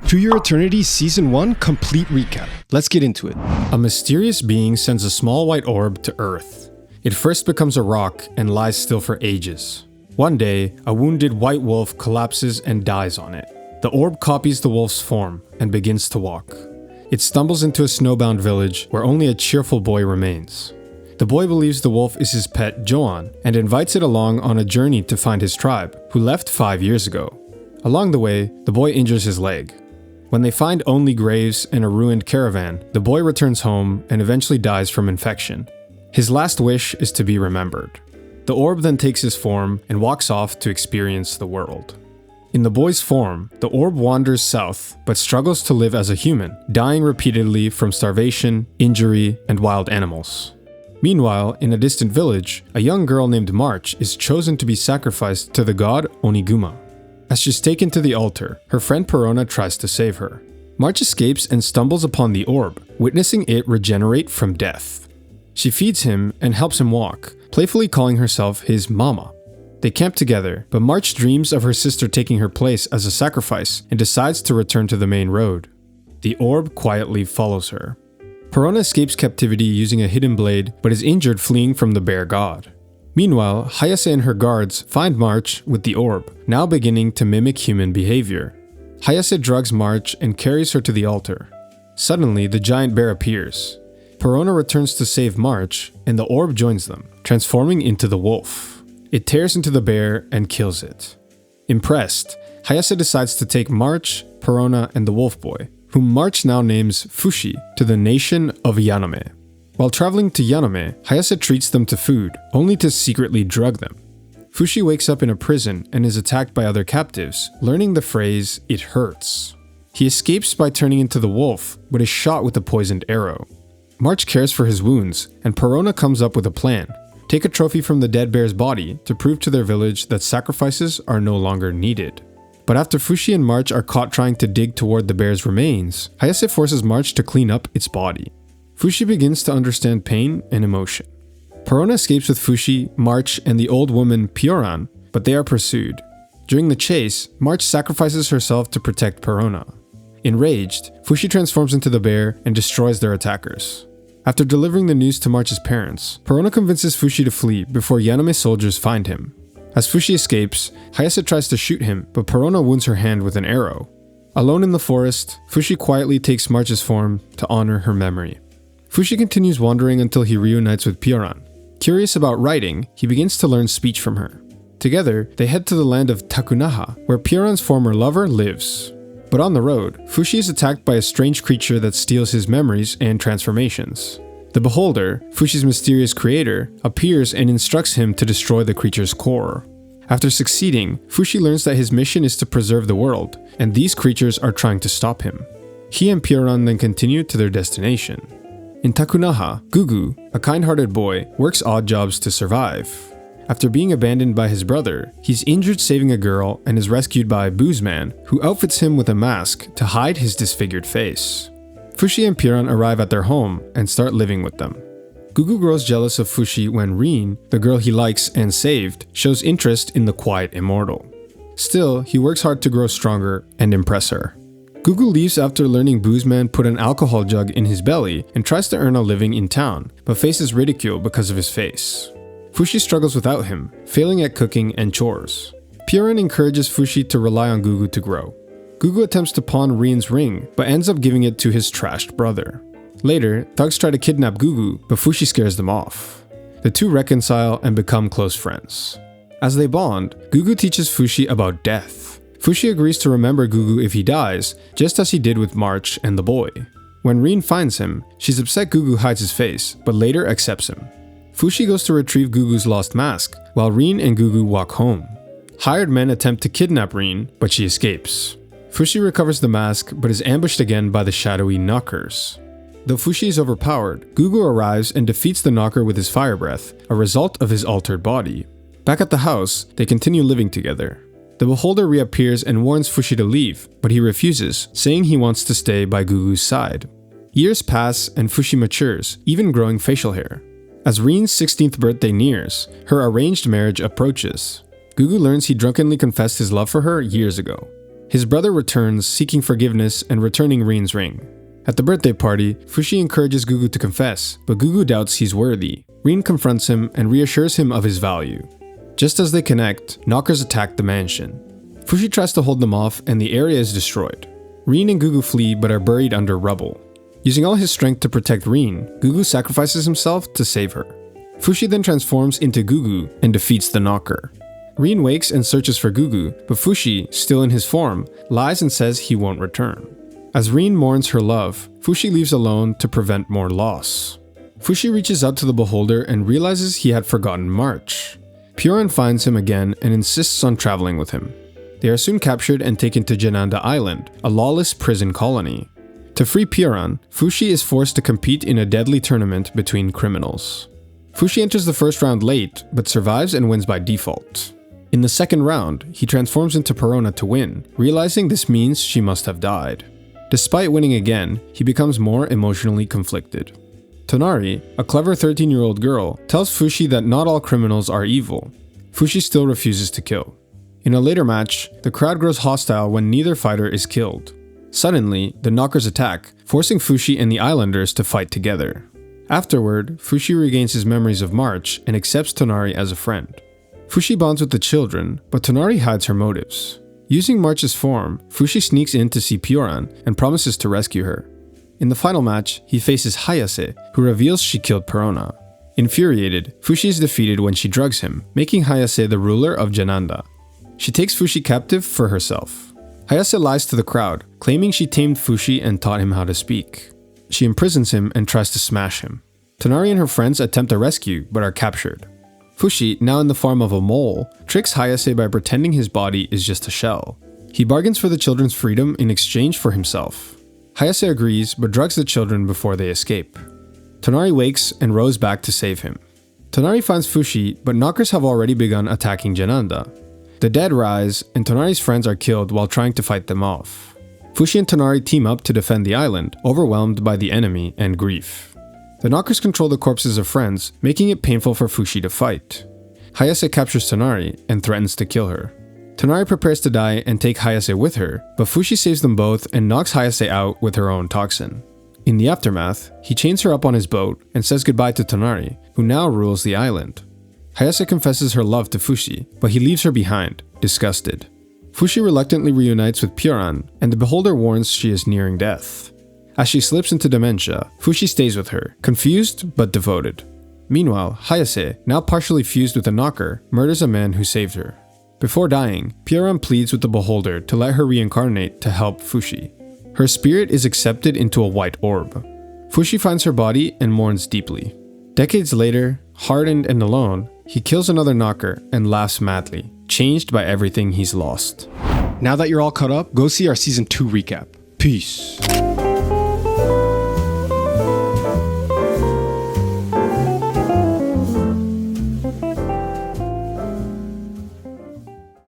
To Your Eternity Season 1 Complete Recap. Let's get into it. A mysterious being sends a small white orb to Earth. It first becomes a rock and lies still for ages. One day, a wounded white wolf collapses and dies on it. The orb copies the wolf's form and begins to walk. It stumbles into a snowbound village where only a cheerful boy remains. The boy believes the wolf is his pet, Joan, and invites it along on a journey to find his tribe, who left 5 years ago. Along the way, the boy injures his leg. When they find only graves and a ruined caravan, the boy returns home and eventually dies from infection. His last wish is to be remembered. The orb then takes his form and walks off to experience the world. In the boy's form, the orb wanders south but struggles to live as a human, dying repeatedly from starvation, injury, and wild animals. Meanwhile, in a distant village, a young girl named March is chosen to be sacrificed to the god Oniguma. As she's taken to the altar, her friend Perona tries to save her. March escapes and stumbles upon the orb, witnessing it regenerate from death. She feeds him and helps him walk, playfully calling herself his mama. They camp together, but March dreams of her sister taking her place as a sacrifice and decides to return to the main road. The orb quietly follows her. Perona escapes captivity using a hidden blade, but is injured fleeing from the bear god. Meanwhile, Hayase and her guards find March with the orb, now beginning to mimic human behavior. Hayase drugs March and carries her to the altar. Suddenly, the giant bear appears. Perona returns to save March, and the orb joins them, transforming into the wolf. It tears into the bear and kills it. Impressed, Hayase decides to take March, Perona, and the wolf boy, whom March now names Fushi, to the nation of Yaname. While traveling to Yaname, Hayase treats them to food, only to secretly drug them. Fushi wakes up in a prison and is attacked by other captives, learning the phrase, "it hurts." He escapes by turning into the wolf, but is shot with a poisoned arrow. March cares for his wounds, and Perona comes up with a plan. Take a trophy from the dead bear's body to prove to their village that sacrifices are no longer needed. But after Fushi and March are caught trying to dig toward the bear's remains, Hayase forces March to clean up its body. Fushi begins to understand pain and emotion. Perona escapes with Fushi, March, and the old woman Pioran, but they are pursued. During the chase, March sacrifices herself to protect Perona. Enraged, Fushi transforms into the bear and destroys their attackers. After delivering the news to March's parents, Perona convinces Fushi to flee before Yaname soldiers find him. As Fushi escapes, Hayase tries to shoot him, but Perona wounds her hand with an arrow. Alone in the forest, Fushi quietly takes March's form to honor her memory. Fushi continues wandering until he reunites with Pioran. Curious about writing, he begins to learn speech from her. Together, they head to the land of Takunaha, where Pioran's former lover lives. But on the road, Fushi is attacked by a strange creature that steals his memories and transformations. The Beholder, Fushi's mysterious creator, appears and instructs him to destroy the creature's core. After succeeding, Fushi learns that his mission is to preserve the world, and these creatures are trying to stop him. He and Pioran then continue to their destination. In Takunaha, Gugu, a kind-hearted boy, works odd jobs to survive. After being abandoned by his brother, he's injured saving a girl and is rescued by Booze Man, who outfits him with a mask to hide his disfigured face. Fushi and Pioran arrive at their home and start living with them. Gugu grows jealous of Fushi when Rin, the girl he likes and saved, shows interest in the quiet Immortal. Still, he works hard to grow stronger and impress her. Gugu leaves after learning Boozman put an alcohol jug in his belly and tries to earn a living in town, but faces ridicule because of his face. Fushi struggles without him, failing at cooking and chores. Pioran encourages Fushi to rely on Gugu to grow. Gugu attempts to pawn Rin's ring, but ends up giving it to his trashed brother. Later, thugs try to kidnap Gugu, but Fushi scares them off. The two reconcile and become close friends. As they bond, Gugu teaches Fushi about death. Fushi agrees to remember Gugu if he dies, just as he did with March and the boy. When Rin finds him, she's upset Gugu hides his face, but later accepts him. Fushi goes to retrieve Gugu's lost mask, while Rin and Gugu walk home. Hired men attempt to kidnap Rin, but she escapes. Fushi recovers the mask, but is ambushed again by the shadowy knockers. Though Fushi is overpowered, Gugu arrives and defeats the knocker with his fire breath, a result of his altered body. Back at the house, they continue living together. The Beholder reappears and warns Fushi to leave, but he refuses, saying he wants to stay by Gugu's side. Years pass and Fushi matures, even growing facial hair. As Rin's 16th birthday nears, her arranged marriage approaches. Gugu learns he drunkenly confessed his love for her years ago. His brother returns, seeking forgiveness and returning Rin's ring. At the birthday party, Fushi encourages Gugu to confess, but Gugu doubts he's worthy. Rin confronts him and reassures him of his value. Just as they connect, knockers attack the mansion. Fushi tries to hold them off and the area is destroyed. Rin and Gugu flee but are buried under rubble. Using all his strength to protect Rin, Gugu sacrifices himself to save her. Fushi then transforms into Gugu and defeats the knocker. Rin wakes and searches for Gugu, but Fushi, still in his form, lies and says he won't return. As Rin mourns her love, Fushi leaves alone to prevent more loss. Fushi reaches out to the beholder and realizes he had forgotten March. Puran finds him again and insists on traveling with him. They are soon captured and taken to Jananda Island, a lawless prison colony. To free Puran, Fushi is forced to compete in a deadly tournament between criminals. Fushi enters the first round late, but survives and wins by default. In the second round, he transforms into Perona to win, realizing this means she must have died. Despite winning again, he becomes more emotionally conflicted. Tonari, a clever 13-year-old girl, tells Fushi that not all criminals are evil. Fushi still refuses to kill. In a later match, the crowd grows hostile when neither fighter is killed. Suddenly, the knockers attack, forcing Fushi and the islanders to fight together. Afterward, Fushi regains his memories of March and accepts Tonari as a friend. Fushi bonds with the children, but Tonari hides her motives. Using March's form, Fushi sneaks in to see Puran and promises to rescue her. In the final match, he faces Hayase, who reveals she killed Perona. Infuriated, Fushi is defeated when she drugs him, making Hayase the ruler of Jananda. She takes Fushi captive for herself. Hayase lies to the crowd, claiming she tamed Fushi and taught him how to speak. She imprisons him and tries to smash him. Tonari and her friends attempt a rescue, but are captured. Fushi, now in the form of a mole, tricks Hayase by pretending his body is just a shell. He bargains for the children's freedom in exchange for himself. Hayase agrees, but drugs the children before they escape. Tonari wakes and rows back to save him. Tonari finds Fushi, but knockers have already begun attacking Jananda. The dead rise, and Tonari's friends are killed while trying to fight them off. Fushi and Tonari team up to defend the island, overwhelmed by the enemy and grief. The knockers control the corpses of friends, making it painful for Fushi to fight. Hayase captures Tonari and threatens to kill her. Tonari prepares to die and take Hayase with her, but Fushi saves them both and knocks Hayase out with her own toxin. In the aftermath, he chains her up on his boat and says goodbye to Tonari, who now rules the island. Hayase confesses her love to Fushi, but he leaves her behind, disgusted. Fushi reluctantly reunites with Puran, and the beholder warns she is nearing death. As she slips into dementia, Fushi stays with her, confused but devoted. Meanwhile, Hayase, now partially fused with a knocker, murders a man who saved her. Before dying, Puran pleads with the beholder to let her reincarnate to help Fushi. Her spirit is accepted into a white orb. Fushi finds her body and mourns deeply. Decades later, hardened and alone, he kills another knocker and laughs madly, changed by everything he's lost. Now that you're all caught up, go see our Season 2 recap. Peace.